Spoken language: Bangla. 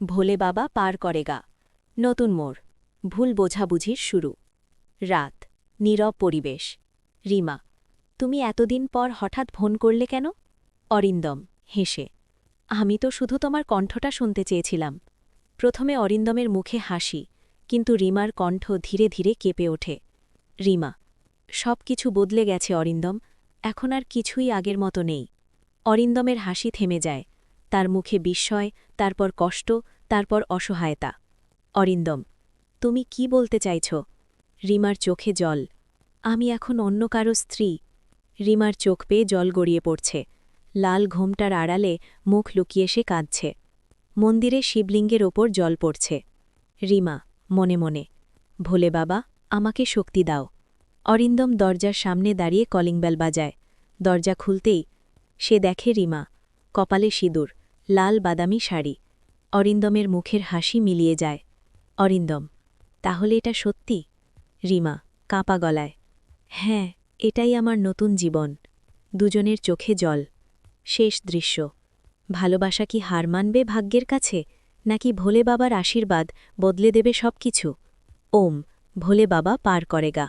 ভোলে বাবা পার করেগা নতুন মোড় ভুল বোঝাবুঝির শুরু রাত নীরব পরিবেশ রিমা তুমি এতদিন পর হঠাৎ ফোন করলে কেন অরিন্দম হেসে আমি তো শুধু তোমার কণ্ঠটা শুনতে চেয়েছিলাম প্রথমে অরিন্দমের মুখে হাসি কিন্তু রিমার কণ্ঠ ধীরে ধীরে কেঁপে ওঠে রিমা সব কিছু বদলে গেছে অরিন্দম এখন আর কিছুই আগের মতো নেই অরিন্দমের হাসি থেমে যায় তার মুখে বিস্ময় তারপর কষ্ট তারপর অসহায়তা অরিন্দম তুমি কি বলতে চাইছ রিমার চোখে জল আমি এখন অন্য কারো স্ত্রী রিমার চোখ পেয়ে জল গড়িয়ে পড়ছে লাল ঘোমটার আড়ালে মুখ লুকিয়ে সে কাঁদছে মন্দিরে শিবলিঙ্গের ওপর জল পড়ছে রিমা মনে মনে ভোলে বাবা আমাকে শক্তি দাও অরিন্দম দরজার সামনে দাঁড়িয়ে কলিং বেল বাজায় দরজা খুলতেই সে দেখে রিমা কপালে সিঁদুর লাল বাদামি শাড়ি অরিন্দমের মুখের হাসি মিলিয়ে যায় অরিন্দম তাহলে এটা সত্যি রিমা কাঁপা গলায় হ্যাঁ এটাই আমার নতুন জীবন দুজনের চোখে জল শেষ দৃশ্য ভালোবাসা কি হার মানবে ভাগ্যের কাছে নাকি ভোলে বাবার আশীর্বাদ বদলে দেবে সবকিছু ওম ভোলে বাবা পার করেগা